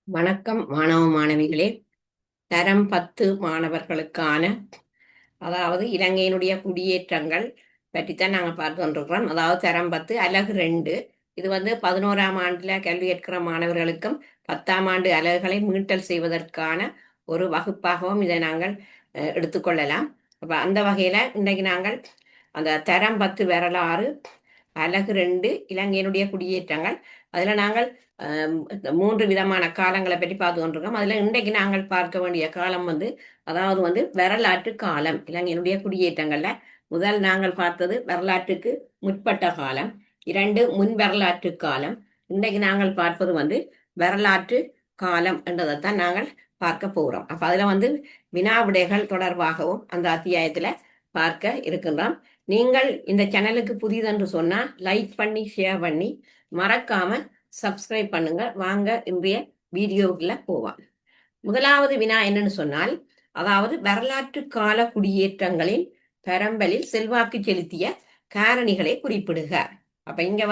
வணக்கம் மாணவ மாணவிகளே. தரம் 10 மாணவர்களுக்கான இலங்கையினுடைய குடியேற்றங்கள் பற்றித்தான் நாங்கள் பார்த்து கொண்டிருக்கிறோம். தரம் 10 அலகு 2. இது 11ஆம் ஆண்டுல கல்வி கற்கிற மாணவர்களுக்கும் 10ஆம் ஆண்டு அலகுகளை மீட்டல் செய்வதற்கான ஒரு வகுப்பாகவும் இதை நாங்கள் எடுத்துக்கொள்ளலாம். அப்போ அந்த வகையில் இன்றைக்கு நாங்கள் அந்த தரம் 10 வரலாறு அலகு 2 இலங்கையினுடைய குடியேற்றங்கள் அதில் நாங்கள் மூன்று விதமான காலங்களை பற்றி பார்த்து கொண்டிருக்கோம். அதில் இன்றைக்கு நாங்கள் பார்க்க வேண்டிய காலம் வரலாற்று காலம். இலங்கையினுடைய குடியேற்றங்கள்ல முதல் நாங்கள் பார்த்தது வரலாற்றுக்கு முற்பட்ட காலம், 2 முன் வரலாற்று காலம். இன்றைக்கு நாங்கள் பார்ப்பது வரலாற்று காலம் என்றதைத்தான் நாங்கள் பார்க்க போகிறோம். அப்போ அதில் வினாவிடைகள் தொடர்பாகவும் அந்த அத்தியாயத்தில் பார்க்க இருக்கின்றோம். நீங்கள் இந்த சேனலுக்கு புதிதென்று சொன்னால் லைக் பண்ணி ஷேர் பண்ணி மறக்காம சப்ஸ்கிரைப் பண்ணுங்க. வாங்க இன்றைய வீடியோக்குள்ள போவோம். முதலாவது வினா என்னன்னு சொன்னால், வரலாற்று கால குடியேற்றங்களின் பரம்பலில் செல்வாக்கு செலுத்திய காரணிகளை குறிப்பிடுக. அப்ப இங்க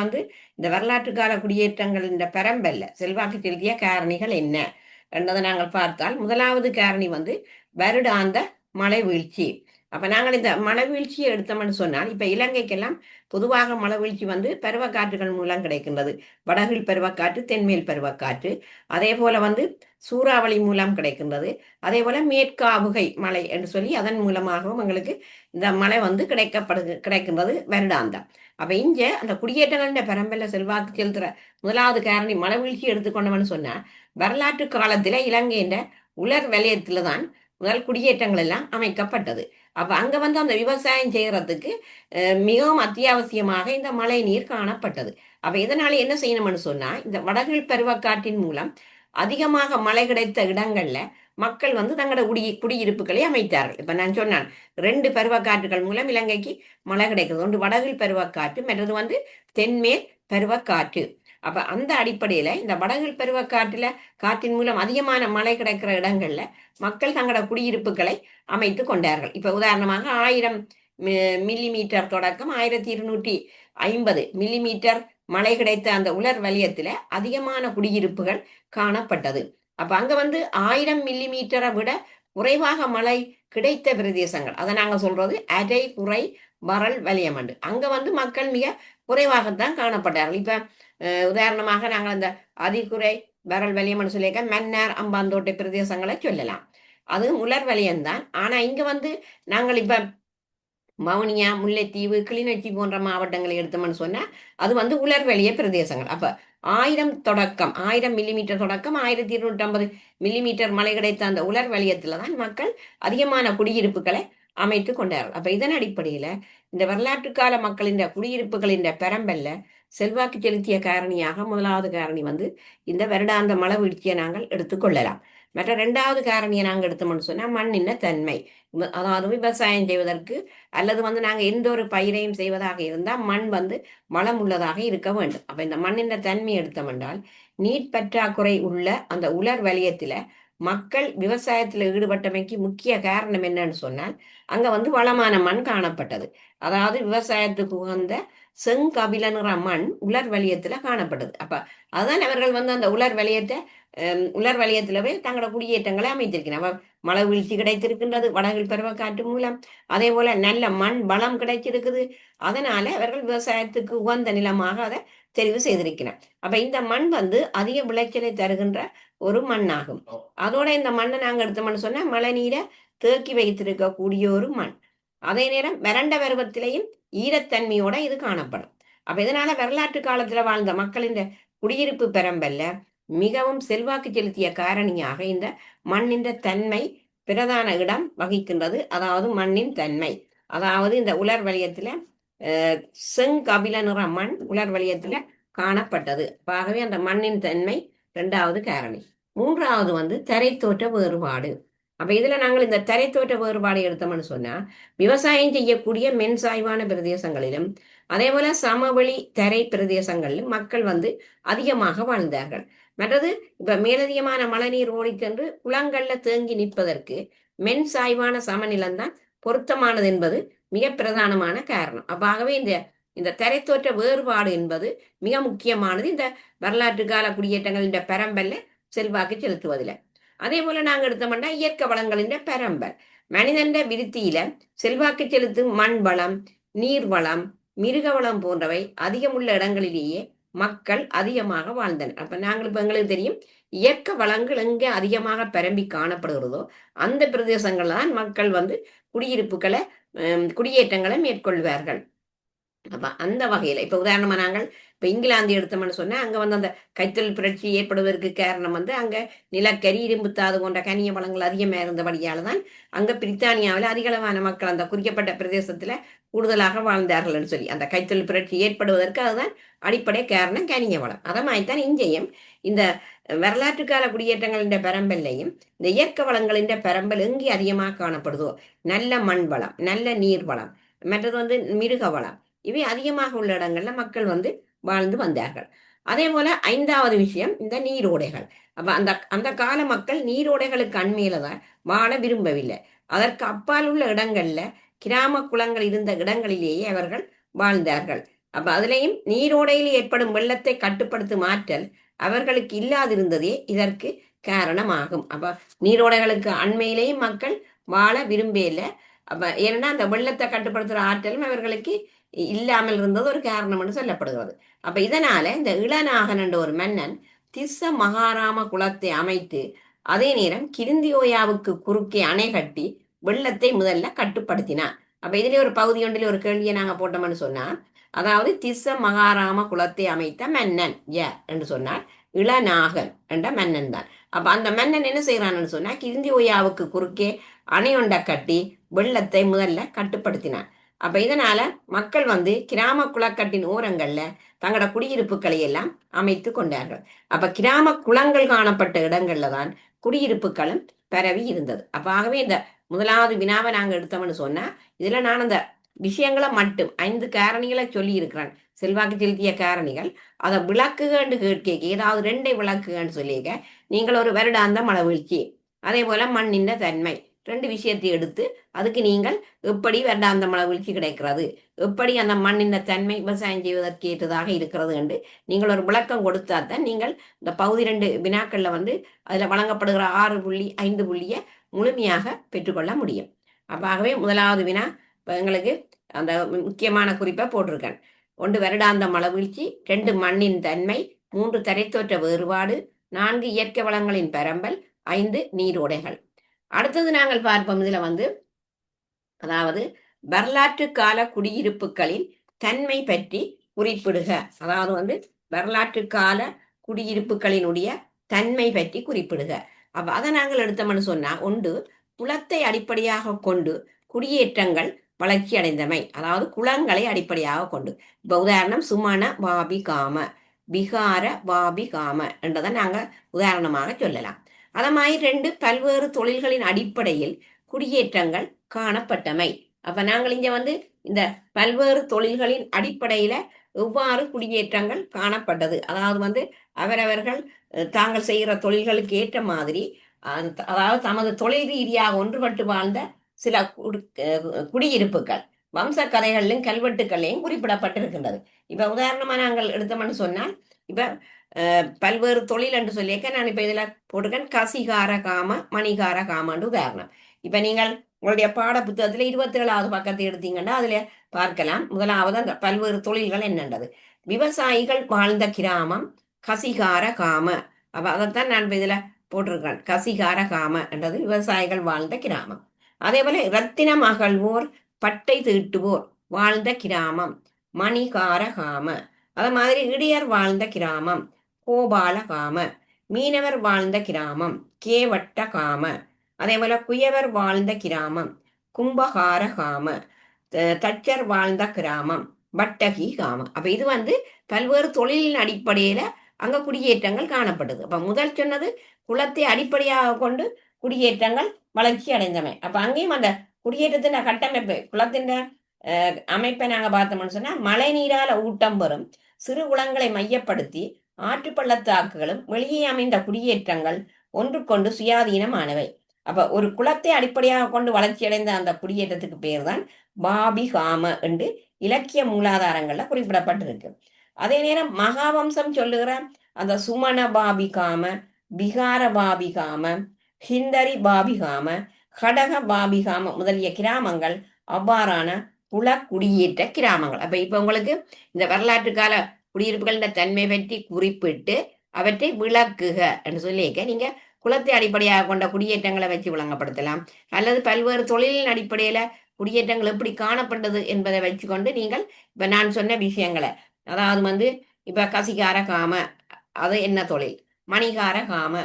இந்த வரலாற்று கால குடியேற்றங்களின் பரம்பல்ல செல்வாக்கு செலுத்திய காரணிகள் என்ன என்றதை நாங்கள் பார்த்தால், முதலாவது காரணி வருடாந்த மழை வீழ்ச்சி. அப்ப நாங்கள் இந்த மழை வீழ்ச்சியை எடுத்தோம்னு சொன்னால், இப்ப இலங்கைக்கெல்லாம் பொதுவாக மழை வீழ்ச்சி பருவக்காற்றுகள் மூலம் கிடைக்கின்றது. வடகில் பருவக்காற்று, தென்மேல் பருவக்காற்று, அதே போல சூறாவளி மூலம் கிடைக்கின்றது. அதே போல மேற்காவுகை மழை என்று சொல்லி அதன் மூலமாகவும் எங்களுக்கு இந்த மழை கிடைக்கின்றது வருடாந்தம். அப்ப இங்க அந்த குடியேற்றங்களின் பரம்பல்ல செல்வாக்கு செலுத்துற முதலாவது காரணி மழை வீழ்ச்சி எடுத்துக்கொண்டவன்னு சொன்னா, வரலாற்று காலத்துல இலங்கையின் உலர் வலயத்துல தான் முதல் குடியேற்றங்கள் எல்லாம் அமைக்கப்பட்டது. அப்ப அங்க அந்த விவசாயம் செய்யறதுக்கு மிகவும் அத்தியாவசியமாக இந்த மழை நீர் காணப்பட்டது. அப்ப இதனால என்ன செய்யணும்னு சொன்னா, இந்த வடகிழ் பருவக்காற்றின் மூலம் அதிகமாக மழை கிடைத்த இடங்கள்ல மக்கள் தங்களோட குடியிருப்புகளை அமைத்தார்கள். இப்ப நான் சொன்னான், 2 பருவக்காற்றுகள் மூலம் இலங்கைக்கு மழை கிடைக்கிறது. ஒன்று வடகிழ் பருவக்காற்று, மற்றது தென்மேல் பருவக்காற்று. அப்ப அந்த அடிப்படையில இந்த வடகிழ் பருவக்காற்றுல காற்றின் மூலம் அதிகமான மழை கிடைக்கிற இடங்கள்ல மக்கள் தங்களோட குடியிருப்புகளை அமைத்து கொண்டார்கள். இப்ப உதாரணமாக 1000 மில்லிமீட்டர் தொடக்கம் 1250 மில்லிமீட்டர் மழை கிடைத்த அந்த உலர் வலயத்துல அதிகமான குடியிருப்புகள் காணப்பட்டது. அப்ப அங்க 1000 மில்லிமீட்டரை விட குறைவாக மழை கிடைத்த பிரதேசங்கள், அதை நாங்க சொல்றது அரை குறை வரல் வலயம். அங்க மக்கள் மிக குறைவாகத்தான் காணப்பட்டார்கள். இப்ப உதாரணமாக நாங்கள் அந்த அதிகுறை வரல் வலயம் சொல்லியிருக்க மன்னார் அம்பாந்தோட்டை பிரதேசங்களை சொல்லலாம். அது உலர் வலயம்தான். ஆனா இங்க நாங்கள் இப்ப வவுனியா, முல்லைத்தீவு, கிளிநொச்சி போன்ற மாவட்டங்களை எடுத்தோம்னு சொன்னா அது உலர் வலிய பிரதேசங்கள். அப்ப 1000 மில்லிமீட்டர் தொடக்கம் 1250 மில்லிமீட்டர் மழை கிடைத்த அந்த உலர் வலயத்துல தான் மக்கள் அதிகமான குடியிருப்புகளை அமைத்து கொண்டார்கள். அப்ப இதன் அடிப்படையில இந்த வரலாற்று கால மக்களின் குடியிருப்புகளின் பரம்பல்ல செல்வாக்கு செலுத்திய காரணியாக முதலாவது காரணி இந்த வருடாந்த மழை வீழ்ச்சியை நாங்கள் எடுத்துக்கொள்ளலாம். மற்ற 2வது காரணியை நாங்கள் எடுத்தோம்னு சொன்னா மண்ணின் தன்மை. அதாவது விவசாயம் செய்வதற்கு அல்லது நாங்கள் எந்த ஒரு பயிரையும் செய்வதாக இருந்தால் மண் வளம் உள்ளதாக இருக்க வேண்டும். அப்ப இந்த மண்ணின் தன்மை எடுத்தோம் என்றால், நீர் பற்றாக்குறை உள்ள அந்த உலர் வலயத்துல மக்கள் விவசாயத்துல ஈடுபட்டமைக்கு முக்கிய காரணம் என்னன்னு சொன்னால், அங்க வளமான மண் காணப்பட்டது. அதாவது விவசாயத்துக்கு உகந்த செங்கபில நிற மண் உலர் வலயத்துல காணப்பட்டது. அப்ப அதான் அவர்கள் அந்த உலர் வலயத்திலவே தங்களோட குடியேற்றங்களை அமைத்திருக்கிறார். மழை வீழ்ச்சி கிடைத்திருக்கின்றது வடகிழ் பருவக்காற்று மூலம். அதே போல நல்ல மண் வளம் கிடைச்சிருக்குது. அதனால அவர்கள் விவசாயத்துக்கு உகந்த நிலமாக அதை தெரிவு செய்திருக்கிறார். அப்ப இந்த மண் அதிக விளைச்சலை தருகின்ற ஒரு மண்ணாகும். அதோட இந்த மண்ணை நாங்க எடுத்தோம்னு சொன்னா மழை நீரை தேக்கி வைத்திருக்கக்கூடிய ஒரு மண். அதே நேரம் வறண்ட பருவத்திலையும் ஈரத்தன்மையோட இது காணப்படும். அப்ப இதனால வரலாற்று காலத்துல வாழ்ந்த மக்களின் குடியிருப்பு பெரம்பல்ல மிகவும் செல்வாக்கு செலுத்திய காரணியாக இந்த மண்ணின் தன்மை பிரதான இடம் வகிக்கின்றது. அதாவது மண்ணின் தன்மை, அதாவது இந்த உலர் வலயத்துல செங்கபில நிற மண் உலர் வலயத்துல காணப்பட்டது. ஆகவே அந்த மண்ணின் தன்மை 2வது காரணி. 3வது தரைத்தோற்ற வேறுபாடு. அப்ப இதுல நாங்கள் இந்த தரைத்தோற்ற வேறுபாடு எடுத்தோம்னு சொன்னா, விவசாயம் செய்யக்கூடிய மென்சாய்வான பிரதேசங்களிலும் அதே போல சமவெளி தரை பிரதேசங்களிலும் மக்கள் அதிகமாக வாழ்ந்தார்கள். மற்றது இப்ப மேலதிகமான மழைநீர் ஓடி சென்று குளங்கள்ல தேங்கி நிற்பதற்கு மென் சாய்வான சமநிலம்தான் பொருத்தமானது என்பது மிக பிரதானமான காரணம். ஆகவே இந்த தரைத்தோற்ற வேறுபாடு என்பது மிக முக்கியமானது இந்த வரலாற்று கால குடியேற்றங்கள் இந்த பரம்பல்ல செல்வாக்கு செலுத்துவதில்லை. அதே போல நாங்க எடுத்தோம்னா இயற்கை வளங்களின் பரம்பல் மனிதன் விருத்தியில செல்வாக்கு செலுத்தும் மண் வளம், நீர் வளம், மிருக வளம் போன்றவை அதிகமுள்ள இடங்களிலேயே மக்கள் அதிகமாக வாழ்ந்தனர். அப்ப நாங்கள் இப்ப எங்களுக்கு தெரியும் இயற்கை வளங்கள் எங்கே அதிகமாக பரம்பி காணப்படுகிறதோ அந்த பிரதேசங்கள்ல தான் மக்கள் குடியிருப்புகளை குடியேற்றங்களை மேற்கொள்வார்கள். அப்ப அந்த வகையில இப்ப உதாரணமா நாங்கள் இப்ப இங்கிலாந்து எடுத்தோம்னு சொன்னா அங்க அந்த கைத்தொழில் புரட்சி ஏற்படுவதற்கு காரணம் அங்க நிலக்கரி, இரும்புத்தாது போன்ற கனிய வளங்கள் அதிகமா இருந்தபடியால தான் அங்க பிரித்தானியாவில் அதிகளவான மக்கள் அந்த குறிக்கப்பட்ட பிரதேசத்துல கூடுதலாக வாழ்ந்தார்கள் சொல்லி அந்த கைத்தொழில் புரட்சி ஏற்படுவதற்கு அதுதான் அடிப்படை காரணம் கனிய வளம். அதை மாதிரித்தான் இங்கேயும் இந்த வரலாற்று கால குடியேற்றங்களின் பரம்பல்லையும் இந்த இயற்கை வளங்களின் பரம்பல் எங்கே அதிகமாக காணப்படுதோ நல்ல மண் வளம், நல்ல நீர் வளம், மற்றது மிருக வளம், இவை அதிகமாக உள்ள இடங்கள்ல மக்கள் வாழ்ந்து வந்தார்கள். அதே போல 5வது விஷயம் இந்த நீரோடைகள். அப்ப அந்த அந்த கால மக்கள் நீரோடைகளுக்கு அண்மையில வாழ விரும்பவில்லை. அதற்கு அப்பால் உள்ள இடங்கள்ல கிராம குளங்கள் இருந்த இடங்களிலேயே அவர்கள் வாழ்ந்தார்கள். அப்ப அதுலேயும் நீரோடையில் ஏற்படும் வெள்ளத்தை கட்டுப்படுத்தும் ஆற்றல் அவர்களுக்கு இல்லாதிருந்ததே இதற்கு காரணமாகும். அப்ப நீரோடைகளுக்கு அண்மையிலேயும் மக்கள் வாழ விரும்பல. அப்ப ஏன்னா அந்த வெள்ளத்தை கட்டுப்படுத்துற ஆற்றலும் அவர்களுக்கு இல்லாமல் இருந்தது ஒரு காரணம்னு சொல்லப்படுகிறது. அப்ப இதனால இந்த இளநாகன் என்ற ஒரு மன்னன் திஸ்ஸ மகாராம குளத்தை அமைத்து அதே நேரம் கிருந்தியோயாவுக்கு குறுக்கே அணை கட்டி வெள்ளத்தை முதல்ல கட்டுப்படுத்தினான். அப்ப இதுல ஒரு பகுதி ஒன்றில் ஒரு கேள்வியை நாங்க போட்டோம்னு சொன்னா, அதாவது திஸ்ஸ மகாராம குளத்தை அமைத்த மன்னன் யார் என்று சொன்னால் இளநாகன் என்ற மன்னன் தான். அப்ப அந்த மன்னன் என்ன செய்யறான்னு சொன்னா கிருந்தியோயாவுக்கு குறுக்கே அணை ஒன்றை கட்டி வெள்ளத்தை முதல்ல கட்டுப்படுத்தினான். அப்ப இதனால மக்கள் கிராம குளக்கட்டின் ஓரங்கள்ல தங்களோட குடியிருப்புகளை எல்லாம் அமைத்து கொண்டார்கள். அப்ப கிராம குளங்கள் காணப்பட்ட இடங்கள்ல தான் குடியிருப்புகளும் பரவி இருந்தது. அப்ப ஆகவே இந்த முதலாவது வினாவை நாங்க எடுத்தோம்னு சொன்னா இதுல நான் அந்த விஷயங்களை மட்டும் 5 காரணிகளை சொல்லி இருக்கிறேன், செல்வாக்கு செலுத்திய காரணிகள். அதை விளக்குகன்னு கேட்க ஏதாவது 2 விளக்குகன்னு சொல்லிக்க நீங்கள் ஒரு வருடாந்த மழை வீழ்ச்சி, அதே போல மண்ணின் தன்மை 2 விஷயத்தை எடுத்து அதுக்கு நீங்கள் எப்படி வருடாந்த மழை வீழ்ச்சி கிடைக்கிறது, எப்படி அந்த மண்ணின் தன்மை விவசாயம் செய்வதற்கு ஏற்றதாக இருக்கிறது என்று நீங்கள் ஒரு விளக்கம் கொடுத்தாதான் நீங்கள் இந்த பகுதி 2 வினாக்கள்ல அதுல வழங்கப்படுகிற 6.5 புள்ளியை முழுமையாக பெற்றுக்கொள்ள முடியும். அப்ப ஆகவே முதலாவது வினா எங்களுக்கு அந்த முக்கியமான குறிப்பை போட்டிருக்கேன். 1 வருடாந்த மழை வீழ்ச்சி, 2 மண்ணின் தன்மை, 3 தரைத்தோற்ற வேறுபாடு, 4 இயற்கை வளங்களின் பரம்பல், 5 நீரோடைகள். அடுத்தது நாங்கள் பார்ப்போம் இதுல அதாவது வரலாற்று கால குடியிருப்புகளின் தன்மை பற்றி குறிப்பிடுக. அதாவது வரலாற்று கால குடியிருப்புகளினுடைய தன்மை பற்றி குறிப்பிடுக. அப்ப அதை நாங்கள் எடுத்தோம்னு சொன்னா, 1 குளத்தை அடிப்படையாக கொண்டு குடியேற்றங்கள் வளர்ச்சி அடைந்தமை, அதாவது குளங்களை அடிப்படையாக கொண்டு. இப்ப உதாரணம் சுமண வாபி காம, பிகார வாபி காம என்றதை நாங்க உதாரணமாக சொல்லலாம். அத மாதிரி 2 பல்வேறு தொழில்களின் அடிப்படையில் குடியேற்றங்கள் காணப்பட்டமை. அப்ப நாங்கள் இங்க இந்த பல்வேறு தொழில்களின் அடிப்படையில எவ்வாறு குடியேற்றங்கள் காணப்பட்டது, அதாவது அவரவர்கள் தாங்கள் செய்கிற தொழில்களுக்கு ஏற்ற மாதிரி அதாவது தமது தொழில் ரீதியாக ஒன்றுபட்டு வாழ்ந்த சில குடியிருப்புகள் வம்ச கதைகளிலும் கல்வெட்டுக்களையும் குறிப்பிடப்பட்டிருக்கின்றது. இப்ப உதாரணமா நாங்கள் எடுத்தோம்னு சொன்னால், இப்ப பல்வேறு தொழில் என்று சொல்லியிருக்க நான் இப்ப இதுல போட்டிருக்கேன் கசிகார காம, மணிகார காமன்னு உதாரணம். இப்ப நீங்கள் உங்களுடைய பாட புத்தகத்துல 27வது பக்கத்தை எடுத்தீங்கன்னா அதுல பார்க்கலாம். முதலாவது அந்த பல்வேறு தொழில்கள் என்னன்றது. விவசாயிகள் வாழ்ந்த கிராமம் கசிகார காம. அப்ப அதைத்தான் நான் இப்ப இதுல போட்டிருக்கேன், கசிகார காம என்றது விவசாயிகள் வாழ்ந்த கிராமம். அதே போல ரத்தினம் அகழ்வோர் பட்டை தீட்டுவோர் வாழ்ந்த கிராமம் மணிகார காம. அது மாதிரி இடியர் வாழ்ந்த கிராமம் கோபால காம. மீனவர் வாழ்ந்த கிராமம் கேவட்ட காம. அதே போல குயவர் வாழ்ந்த கிராமம் கும்பகார காம. தச்சர் வாழ்ந்த கிராமம் பட்டகி காம. அப்ப இது பல்வேறு தொழிலின் அடிப்படையில அங்க குடியேற்றங்கள் காணப்பட்டது. அப்ப முதல் சொன்னது குலத்தை அடிப்படையாக கொண்டு குடியேற்றங்கள் வளர்ச்சி அடைந்தமை. அப்ப அங்கேயும் அந்த குடியேற்றத்தின் கட்டமைப்பு குளத்தின் அமைப்பை நாங்க பார்த்தோம்னு சொன்னா, மழை நீரால ஊட்டம் பெறும் சிறு குளங்களை மையப்படுத்தி ஆற்று பள்ளத்தாக்குகளும் வெளியே அமைந்த குடியேற்றங்கள் ஒன்றுக்கொண்டு சுயாதீனமானவை. அப்ப ஒரு குளத்தை அடிப்படையாக கொண்டு வளர்ச்சி அடைந்த அந்த குடியேற்றத்துக்கு பேர் தான் பாபிகாம என்று இலக்கிய மூலாதாரங்கள்ல குறிப்பிடப்பட்டிருக்கு. அதே நேரம் மகாவம்சம் சொல்லுகிற அந்த சுமண பாபிகாம, விகார பாபிகாம, ஹிந்தரி பாபிகாம, கடக பாபிகாம முதலிய கிராமங்கள் அவ்வாறான புல குடியேற்ற கிராமங்கள். அப்ப இப்ப உங்களுக்கு இந்த வரலாற்று கால குடியிருப்புகளின் தன்மை பற்றி குறிப்பிட்டு அவற்றை விளக்குக என்று சொல்லியிருக்க நீங்க குலத்தை அடிப்படையாக கொண்ட குடியேற்றங்களை வச்சு விளங்கப்படுத்தலாம், அல்லது பல்வேறு தொழிலின் அடிப்படையில குடியேற்றங்கள் எப்படி காணப்பட்டது என்பதை வச்சுக்கொண்டு நீங்கள் இப்ப நான் சொன்ன விஷயங்களை, அதாவது இப்ப கசிகார காம அது என்ன தொழில், மணிகார காம,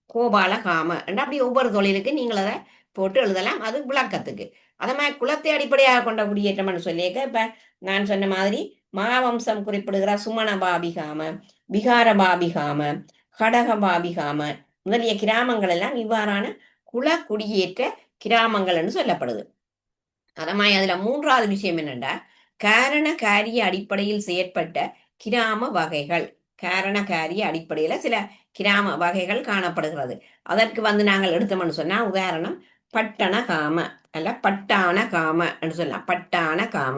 கோபால காம என்று அப்படி ஒவ்வொரு தொழிலுக்கு நீங்கள் அதை போட்டு எழுதலாம், அது விளக்கத்துக்கு. அதை மாதிரி குலத்தை அடிப்படையாக கொண்ட குடியேற்றம்னு சொல்லியிருக்க இப்ப நான் சொன்ன மாதிரி மகாவம்சம் குறிப்பிடுகிற சுமண பாபிகாம, விகார பாபிகாம, கடக பாபிகாம முதலிய கிராமங்கள் எல்லாம் இவ்வாறான குல குடியேற்ற கிராமங்கள்னு சொல்லப்படுது. அதமாய் அதுல மூன்றாவது விஷயம் என்னென்றா காரண காரிய அடிப்படையில் செயற்பட்ட கிராம வகைகள். காரண காரிய அடிப்படையில சில கிராம வகைகள் காணப்படுகிறது. அதற்கு நாங்கள் எடுத்தோம்னு சொன்னா உதாரணம் பட்டண காம அல்ல பட்டான காம என்று சொல்லலாம். பட்டான காம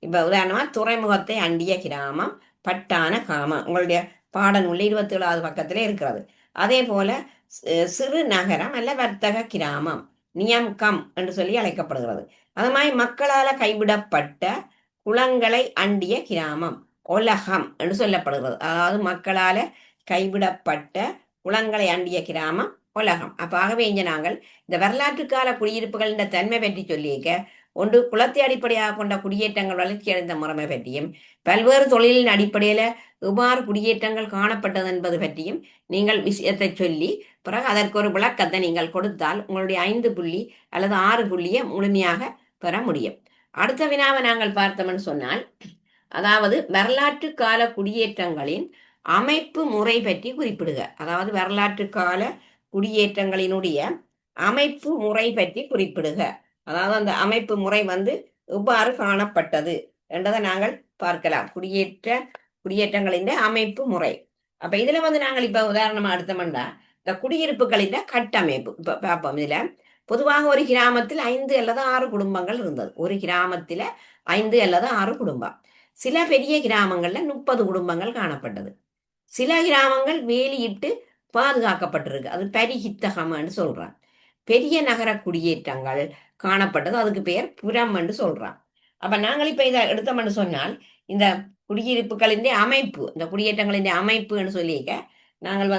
இப்ப உதாரணமா துறைமுகத்தை அண்டிய கிராமம் பட்டான காம, உங்களுடைய பாடநூல் 27வது பக்கத்திலே இருக்கிறது. அதே போல சிறு நகரம் அல்ல வர்த்தக கிராமம் நியம்கம் என்று சொல்லி அழைக்கப்படுகிறது. அது மாதிரி மக்களால கைவிடப்பட்ட குளங்களை அண்டிய கிராமம் ஒலகம் என்று சொல்லப்படுகிறது. அதாவது மக்களால கைவிடப்பட்ட குளங்களை அண்டிய கிராமம் உலகம். அப்ப ஆகவே இங்க நாங்கள் இந்த வரலாற்று கால குடியிருப்புகள் இந்த தன்மை பற்றி சொல்லியிருக்க ஒன்று குலத்தை அடிப்படையாக கொண்ட குடியேற்றங்கள் வளர்ச்சி அடைந்த முறைமை பற்றியும், பல்வேறு தொழிலின் அடிப்படையில எவ்வாறு குடியேற்றங்கள் காணப்பட்டது என்பது பற்றியும் நீங்கள் விஷயத்தை சொல்லி பிறகு அதற்கு ஒரு விளக்கத்தை நீங்கள் கொடுத்தால் உங்களுடைய 5 புள்ளி அல்லது 6 புள்ளியை முழுமையாக பெற முடியும். அடுத்த வினாவை நாங்கள் பார்த்தோம்னு சொன்னால், அதாவது வரலாற்று கால குடியேற்றங்களின் அமைப்பு முறை பற்றி குறிப்பிடுக. அதாவது வரலாற்று கால குடியேற்றங்களினுடைய அமைப்பு முறை பற்றி குறிப்பிடுக. அதாவது அந்த அமைப்பு முறை எவ்வாறு காணப்பட்டது என்றதை நாங்கள் பார்க்கலாம். குடியேற்றங்களின் அமைப்பு முறை. அப்ப இதுல நாங்கள் இப்ப உதாரணமா எடுத்தோம்னா இந்த குடியிருப்புகளின் கட்டமைப்பு இப்ப பார்ப்போம். இதுல பொதுவாக ஒரு கிராமத்தில் 5 அல்லது 6 குடும்பங்கள் இருந்தது. ஒரு கிராமத்துல 5 அல்லது 6 குடும்பம். சில பெரிய கிராமங்கள்ல 30 குடும்பங்கள் காணப்பட்டது. சில கிராமங்கள் வேலியிட்டு பாதுகாக்கப்பட்டிருக்கு, அது பரிகித்தகம்னு சொல்றான். பெரிய நகர குடியேற்றங்கள் காணப்பட்டது, அதுக்கு பெயர் புறம் என்று சொல்றான். அப்ப நாங்கள் இப்ப இதை எடுத்தோம்னு சொன்னால் இந்த குடியிருப்புகளின் அமைப்பு, இந்த குடியேற்றங்களின் அமைப்புன்னு சொல்லிக்க நாங்கள்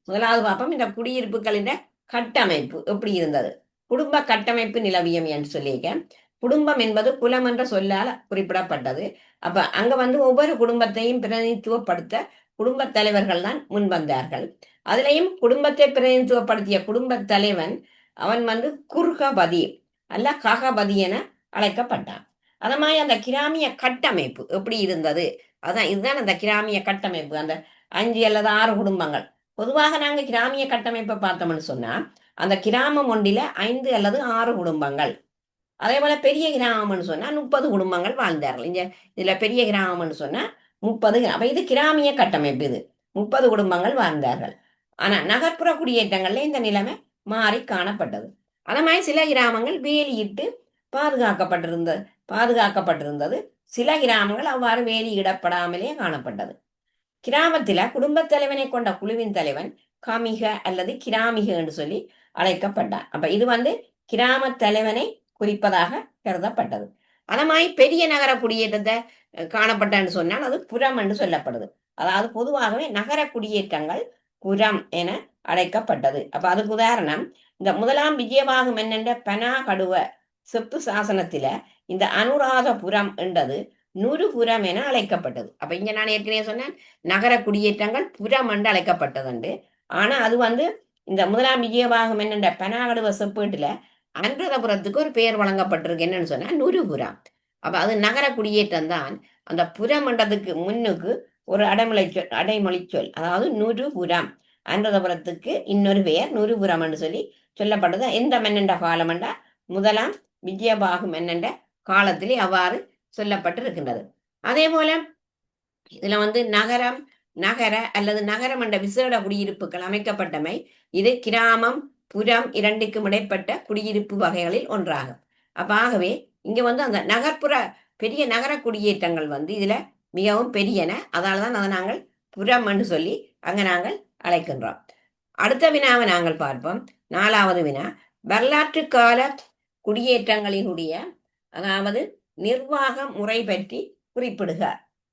முதலாவது பார்ப்போம் இந்த குடியிருப்புகளின் கட்டமைப்பு எப்படி இருந்தது. குடும்ப கட்டமைப்பு நிலவியம் என்று சொல்லிக்க குடும்பம் என்பது குலம் என்ற சொல்லால் குறிப்பிடப்பட்டது. அப்ப அங்க ஒவ்வொரு குடும்பத்தையும் பிரதிநிதித்துவப்படுத்த குடும்ப தலைவர்கள் தான் முன் வந்தார்கள். அதுலயும் குடும்பத்தை பிரதிநிதித்துவப்படுத்திய குடும்ப தலைவன் அவன் குர்கபதி அல்ல ககபதி என அழைக்கப்பட்டான். அத மாதிரி அந்த கிராமிய கட்டமைப்பு எப்படி இருந்தது, அதான் இதுதான் அந்த கிராமிய கட்டமைப்பு. அந்த 5 அல்லது 6 குடும்பங்கள் பொதுவாக நாங்க கிராமிய கட்டமைப்பை பார்த்தோம்னு சொன்னா அந்த கிராமம் ஒன்றில 5 அல்லது 6 குடும்பங்கள். அதே போல பெரிய கிராமம்னு சொன்னா 30 குடும்பங்கள் வாழ்ந்தார்கள். இதுல பெரிய கிராமம்னு சொன்னா 30. அப்ப இது கிராமிய கட்டமைப்பு, இது 30 குடும்பங்கள் வாழ்ந்தார்கள். ஆனா நகர்ப்புற குடியேற்றங்கள்ல இந்த நிலைமை மாறி காணப்பட்டது. அதே மாதிரி சில கிராமங்கள் வேலியிட்டு பாதுகாக்கப்பட்டிருந்தது. சில கிராமங்கள் அவ்வாறு வேலியிடப்படாமலே காணப்பட்டது. கிராமத்தில குடும்பத் தலைவனை கொண்ட குழுவின் தலைவன் காமிக அல்லது கிராமிக என்று சொல்லி அழைக்கப்பட்டார். அப்ப இது கிராம தலைவனை குறிப்பதாக கருதப்பட்டது. அதே மாதிரி பெரிய நகர குடியேற்றத்தை காணப்பட்டன்னு சொன்னால் அது புறம் என்று சொல்லப்படுது. அதாவது பொதுவாகவே நகர குடியேற்றங்கள் புறம் என அழைக்கப்பட்டது. அப்ப அதுக்கு உதாரணம் இந்த முதலாம் விஜயபாகு மன்னன் பனாகடுவ செப்பு சாசனத்தில இந்த அனுராதபுரம் என்றது நுறுபுரம் என அழைக்கப்பட்டது. அப்ப இங்க நான் ஏற்கனவே சொன்னேன் நகர குடியேற்றங்கள் புறம் என்று அழைக்கப்பட்டதுண்டு. ஆனா அது இந்த முதலாம் விஜயபாகு மன்னன் பனாகடுவ செப்பேட்டுல அனுராதபுரத்துக்கு ஒரு பெயர் வழங்கப்பட்டிருக்கு. என்னன்னு சொன்னா நுறுபுரம். அப்ப அது நகர குடியேற்றம் தான். அந்த புறமண்டத்துக்கு முன்னுக்கு ஒரு அடைமொழி சொல், அதாவது நுறுபுரம். அனுராதபுரத்துக்கு இன்னொரு பெயர் நுறுபுரம் என்று சொல்லி சொல்லப்பட்டது. எந்த மன்னண்ட காலம் என்றா முதலாம் விஜயபாகு மன்னண்ட காலத்திலே அவ்வாறு சொல்லப்பட்டிருக்கின்றது. அதே போல இதுல நகர அல்லது நகரம் என்ற விசேட குடியிருப்புகள் அமைக்கப்பட்டமை இது கிராமம் புறம் இரண்டுக்கும் இடைப்பட்ட குடியிருப்பு வகைகளில் ஒன்றாகும். அப்ப ஆகவே இங்க அந்த நகர்ப்புற பெரிய நகர குடியேற்றங்கள் இதுல மிகவும் பெரியன. அதனாலதான் அதை நாங்கள் புறம் என்று சொல்லி அங்க நாங்கள் அழைக்கின்றோம். அடுத்த வினாவை நாங்கள் பார்ப்போம். 4வது வினா, வரலாற்று கால குடியேற்றங்களினுடைய அதாவது நிர்வாக முறை பற்றி குறிப்பிடுக.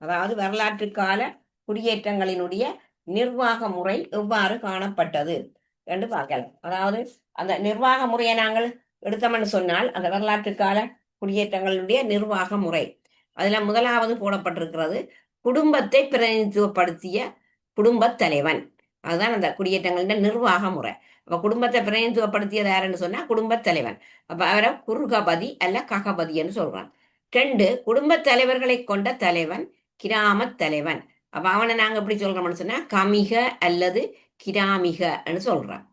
அதாவது வரலாற்று கால குடியேற்றங்களினுடைய நிர்வாக முறை எவ்வாறு காணப்பட்டது என்று பார்க்கலாம். அதாவது அந்த நிர்வாக முறையை நாங்கள் எடுத்தோம்னு சொன்னால் அந்த வரலாற்று கால குடியேற்றங்களுடைய நிர்வாக முறை அதுல முதலாவது போடப்பட்டிருக்கிறது குடும்பத்தை பிரதிநிதித்துவப்படுத்திய குடும்பத் தலைவன். அதுதான் அந்த குடியேற்றங்களின் நிர்வாக முறை. அப்ப குடும்பத்தை பிரதிநிதித்துவப்படுத்தியது யாருன்னு சொன்னா குடும்பத் தலைவன். அப்ப அவரை குறுகபதி அல்ல ககபதின்னு சொல்றான். 2 குடும்பத் தலைவர்களை கொண்ட தலைவன் கிராமத் தலைவன். அப்ப அவனை நாங்க எப்படி சொல்றோம்னு சொன்னா கமிக அல்லது கிராமிகன்னு சொல்றான்.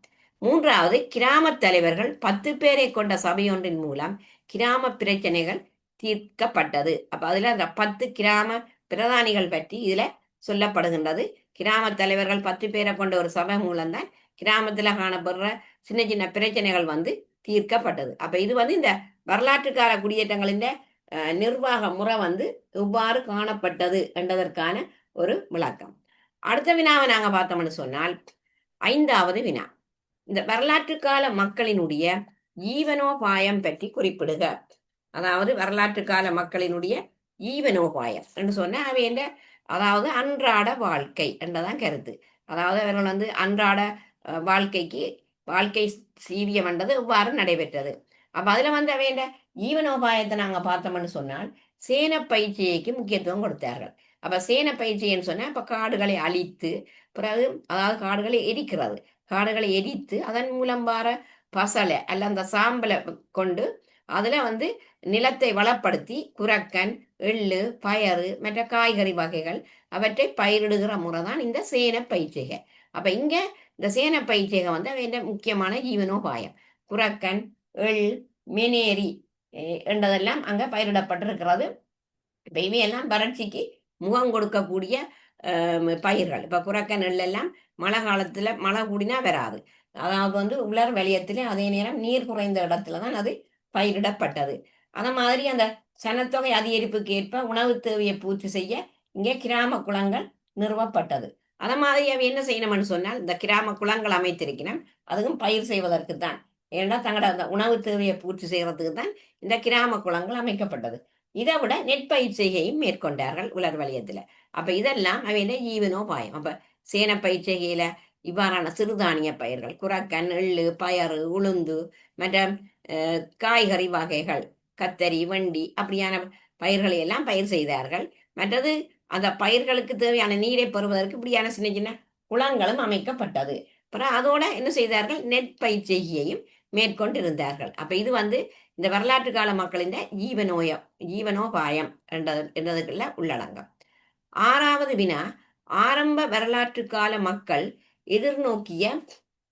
3வது கிராமத் தலைவர்கள் 10 பேரை கொண்ட சபையொன்றின் மூலம் கிராம பிரச்சனைகள் தீர்க்கப்பட்டது. அப்ப அதுல அந்த 10 கிராம பிரதானிகள் பற்றி இதுல சொல்லப்படுகின்றது. கிராம தலைவர்கள் 10 பேரை கொண்ட ஒரு சபை மூலம்தான் கிராமத்துல காணப்படுற சின்ன சின்ன பிரச்சனைகள் தீர்க்கப்பட்டது. அப்ப இது இந்த வரலாற்று கால குடியேற்றங்களின் நிர்வாக முறை எவ்வாறு காணப்பட்டது என்பதற்கான ஒரு விளக்கம். அடுத்த வினாவை நாங்க பார்த்தோம்னு சொன்னால் 5வது வினா, இந்த வரலாற்று கால மக்களினுடைய ஈவனோபாயம் பற்றி குறிப்பிடுக. அதாவது வரலாற்று கால மக்களினுடைய ஈவனோபாயம் என்று சொன்ன அவை அதாவது அன்றாட வாழ்க்கை என்றதான் கருத்து. அதாவது அவர்கள் அன்றாட வாழ்க்கை சீவியம் என்றது இவ்வாறு நடைபெற்றது. அப்ப அதுல அவை ஈவனோபாயத்தை நாங்க பார்த்தோம்னு சொன்னால் சேன பயிற்சிக்கு முக்கியத்துவம் கொடுத்தார்கள். அப்ப சேன பயிற்சின்னு சொன்னா இப்ப காடுகளை அழித்து பிறகு அதாவது காடுகளை எரிக்கிறது, காடுகளை எரித்து அதன் மூலம் வர பசலை அல்ல அந்த சாம்பலை கொண்டு அதுல நிலத்தை வளப்படுத்தி குரக்கன், எள்ளு, பயறு மற்ற காய்கறி வகைகள் அவற்றை பயிரிடுகிற முறைதான் இந்த சேன பயிற்சிகை. அப்ப இங்க இந்த சேன பயிற்சிகை அவை முக்கியமான ஜீவனோபாயம். குரக்கன், எள், மெனேரி என்றதெல்லாம் அங்க பயிரிடப்பட்டிருக்கிறது. இப்ப இவையெல்லாம் வறட்சிக்கு முகம் கொடுக்கக்கூடிய பயிர்கள். இப்ப குரக்கன், எள் எல்லாம் மழை காலத்துல மழை கூடினா வராது. அதாவது உலர் வலியத்திலே அதே நேரம் நீர் குறைந்த இடத்துலதான் அது பயிரிடப்பட்டது. அத மாதிரி அந்த சனத்தொகை அதிகரிப்புக்கு ஏற்ப உணவு தேவையை பூர்த்தி செய்ய இங்கே கிராம குளங்கள் நிறுவப்பட்டது. அத மாதிரி அவை என்ன செய்யணும்னு சொன்னால் இந்த கிராம குளங்கள் அமைத்திருக்கணும் அதுவும் பயிர் செய்வதற்கு தான். ஏன்னா தங்களோட அந்த உணவு தேவையை பூர்த்தி செய்யறதுக்கு தான் இந்த கிராம குளங்கள் அமைக்கப்பட்டது. இதை விட நெற்பயிர் செய்கையும் மேற்கொண்டார்கள் உலர் வலயத்துல. அப்ப இதெல்லாம் அவையில ஈவனோபாயம். அப்ப சேன பயிர் செய்கையில இவ்வாறான சிறுதானிய பயிர்கள் குரக்கன், எள்ளு, பயறு, உளுந்து மற்ற காய்கறி வகைகள் கத்தரி, வண்டி அப்படியான பயிர்களை எல்லாம் பயிர் செய்தார்கள். மற்றது அந்த பயிர்களுக்கு தேவையான நீரை பெறுவதற்கு இப்படியான சின்ன சின்ன குளங்களும் அமைக்கப்பட்டது. அப்புறம் அதோட என்ன செய்தார்கள், நெற்பயிர் செய்கையையும் மேற்கொண்டிருந்தார்கள். அப்ப இது இந்த வரலாற்று கால மக்களின் ஈவனோபாயம் என்றதுக்குள்ள உள்ளடங்கம். 6வது வினா, ஆரம்ப வரலாற்று கால மக்கள் எதிர்நோக்கிய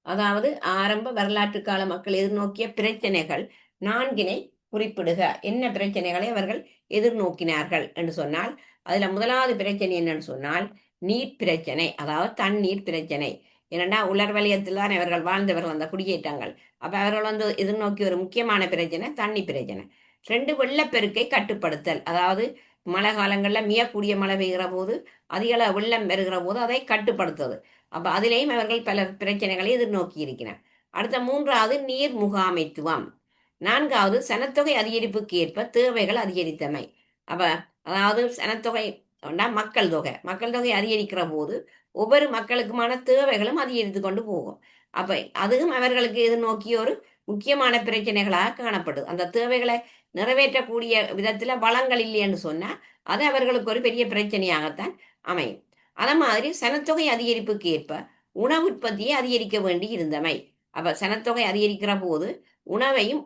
அதாவது ஆரம்ப வரலாற்று கால மக்கள் எதிர்நோக்கிய பிரச்சனைகள் 4 குறிப்பிடுக. என்ன பிரச்சனைகளை அவர்கள் எதிர்நோக்கினார்கள் என்று சொன்னால் அதுல முதலாவது பிரச்சனை என்னன்னு சொன்னால் நீர் பிரச்சனை, அதாவது தண்ணீர் பிரச்சனை. ஏனென்றா உலர் வலயத்தில் தான் அவர்கள் வாழ்ந்தவர்கள் அந்த குடியேற்றங்கள். அப்ப அவர்கள் எதிர்நோக்கிய ஒரு முக்கியமான பிரச்சனை தண்ணி பிரச்சனை. 2 வெள்ளப்பெருக்கை கட்டுப்படுத்தல், அதாவது மழை காலங்களில் மிகக்கூடிய மழை பெய்கிற போது அதிகள வெள்ளம் பெறுகிற போது அதை கட்டுப்படுத்துவது. அப்ப அதிலேயும் அவர்கள் பல பிரச்சனைகளை எதிர்நோக்கி இருக்கிறார். அடுத்த 3வது நீர் முகாமைத்துவம். 4வது சனத்தொகை அதிகரிப்புக்கு ஏற்ப தேவைகள் அதிகரித்தமை. அப்ப அதாவது சனத்தொகை மக்கள் தொகை அதிகரிக்கிற போது ஒவ்வொரு மக்களுக்குமான தேவைகளும் அதிகரித்து கொண்டு போகும். அப்ப அதுவும் அவர்களுக்கு எதிர்நோக்கிய ஒரு முக்கியமான பிரச்சனைகளாக காணப்படுது. அந்த தேவைகளை நிறைவேற்றக்கூடிய விதத்துல வளங்கள் இல்லைன்னு சொன்னா அது அவர்களுக்கு ஒரு பெரிய பிரச்சனையாகத்தான் அமையும். அத மாதிரி சனத்தொகை அதிகரிப்புக்கு ஏற்ப உணவு உற்பத்தியை அதிகரிக்க வேண்டி இருந்தமை. அப்ப சனத்தொகை அதிகரிக்கிற போது உணவின்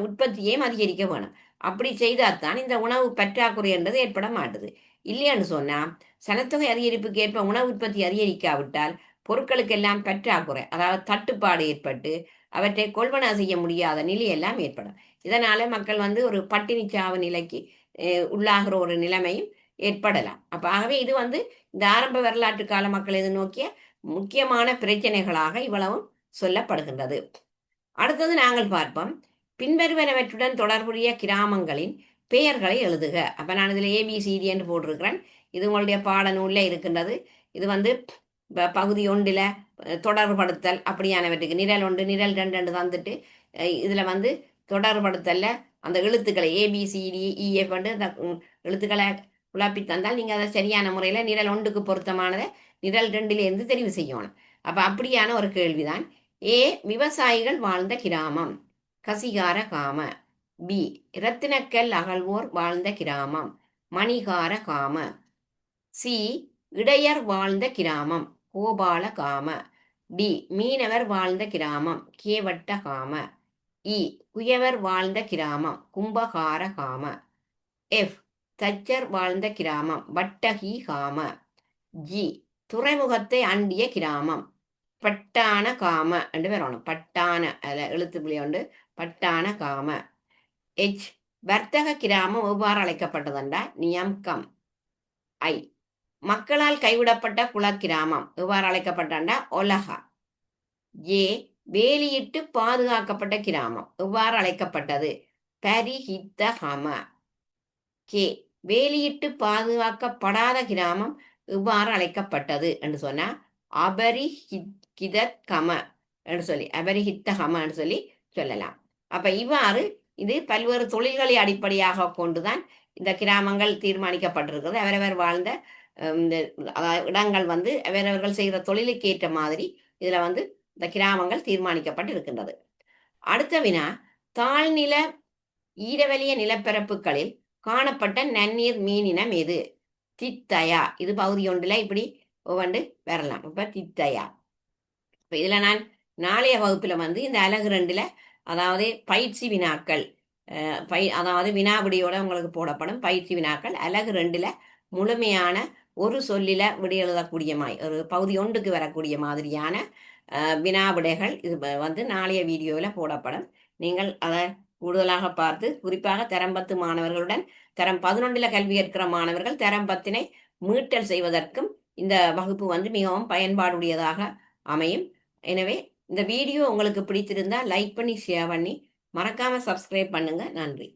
உற்பத்தியையும் அதிகரிக்க வேணும். அப்படி செய்தால்தான் இந்த உணவு பற்றாக்குறை என்றது ஏற்பட மாட்டுது. இல்லையான்னு சொன்னா சனத்தொகை அதிகரிப்புக்கு ஏற்ப உணவு உற்பத்தி அதிகரிக்காவிட்டால் பொருட்களுக்கெல்லாம் பற்றாக்குறை, அதாவது தட்டுப்பாடு ஏற்பட்டு அவற்றை கொள்வன செய்ய முடியாத நிலையெல்லாம் ஏற்படும். இதனால மக்கள் ஒரு பட்டினி சாவு நிலைக்கு உள்ளாகிற ஒரு நிலைமையும் ஏற்படலாம். அப்ப ஆகவே இது இந்த ஆரம்ப வரலாற்று கால மக்கள் எதிர்நோக்கிய முக்கியமான பிரச்சனைகளாக இவ்வளவும் சொல்லப்படுகின்றது. அடுத்தது நாங்கள் பார்ப்போம், பின்வருவனவற்றுடன் தொடர்புடைய கிராமங்களின் பெயர்களை எழுதுக. அப்ப நான் இதுல ABCD என்று போட்டிருக்கிறேன். இது உங்களுடைய பாடநூல்ல இருக்கின்றது. இது பகுதி ஒன்றில் தொடர்படுத்தல் அப்படியானவற்றுக்கு நிரல் ஒன்று நிரல் ரெண்டு தந்துட்டு இதில் வந்து தொடர்படுத்தல்ல அந்த எழுத்துக்களை ABCDEF வந்து அந்த எழுத்துக்களை குழப்பி தந்தால் நீங்கள் அதை சரியான முறையில் நிரல் ஒன்றுக்கு பொருத்தமானதை நிரல் ரெண்டிலேருந்து தெரிவு செய்யணும். அப்போ அப்படியான ஒரு கேள்விதான். ஏ விவசாயிகள் வாழ்ந்த கிராமம் கசிகார காம. பி இரத்தினக்கல் அகழ்வோர் வாழ்ந்த கிராமம் மணிகார காம. சி இடையர் வாழ்ந்த கிராமம் கோபால காம. டி மீனவர் வாழ்ந்த கிராமம் கேவட்ட காம. இ குயவர் வாழ்ந்த கிராமம் கும்பகார காம. எஃப் தச்சர் வாழ்ந்த கிராமம் வட்டகி காம. ஜி துறைமுகத்தை அண்டிய கிராமம் பட்டான காம என்று வரணும். பட்டான அதில் எழுத்து புள்ளி உண்டு பட்டான காம. எச் வர்த்தக கிராமம் எவ்வாறு அழைக்கப்பட்டதுண்டா நியம்கம். ஐ மக்களால் கைவிடப்பட்ட குலக்கிராமம் எவ்வாறு அழைக்கப்பட்டாண்டா ஒலகா. ஏ வேலியிட்டு பாதுகாக்கப்பட்ட கிராமம் எவ்வாறு அழைக்கப்பட்டது பரிஹித்தகம. கே வேலியிட்டு பாதுகாக்கப்படாத கிராமம் எவ்வாறு அழைக்கப்பட்டது என்று சொன்னா அபரிஹிதகம என்று சொல்லி அபரிஹித்தகம என்று சொல்லி சொல்லலாம். அப்ப இவ்வாறு இது பல்வேறு தொழில்களை அடிப்படையாக கொண்டுதான் இந்த கிராமங்கள் தீர்மானிக்கப்பட்டிருக்கிறது. அவரவர் வாழ்ந்த இந்த இடங்கள் வந்து அவரவர்கள் செய்கிற தொழிலுக்கு ஏற்ற மாதிரி இதுல வந்து இந்த கிராமங்கள் தீர்மானிக்கப்பட்டு இருக்கின்றது. அடுத்த வினா தாழ்நில ஈரவலிய நிலப்பரப்புகளில் காணப்பட்ட நன்னீர் மீனினம் எது தித்தயா. இது பகுதி ஒன்றில் இப்படி ஒவ்வொன்று வரலாம். இப்ப தித்தயா. இப்ப இதுல நான் நாளைய வகுப்புல வந்து இந்த அலகு ரெண்டுல அதாவது பயிற்சி வினாக்கள் அதாவது வினாவிடியோட உங்களுக்கு போடப்படும் பயிற்சி வினாக்கள் அலகு ரெண்டுல முழுமையான ஒரு சொல்லில விடை எழுதக்கூடிய ஒரு பகுதி ஒன்றுக்கு வரக்கூடிய மாதிரியான வினாவிடைகள் இது வந்து நாளைய வீடியோவில் போடப்படும். நீங்கள் அதை கூடுதலாக பார்த்து குறிப்பாக தரம் 10 மாணவர்களுடன் தரம் 11 கல்வி கற்கிற மாணவர்கள் தரம் 10 மீட்டல் செய்வதற்கும் இந்த வகுப்பு வந்து மிகவும் பயன்பாடுடையதாக அமையும். எனவே இந்த வீடியோ உங்களுக்கு பிடித்திருந்தா லைக் பண்ணி ஷேர் பண்ணி மறக்காம சப்ஸ்கிரைப் பண்ணுங்க. நன்றி.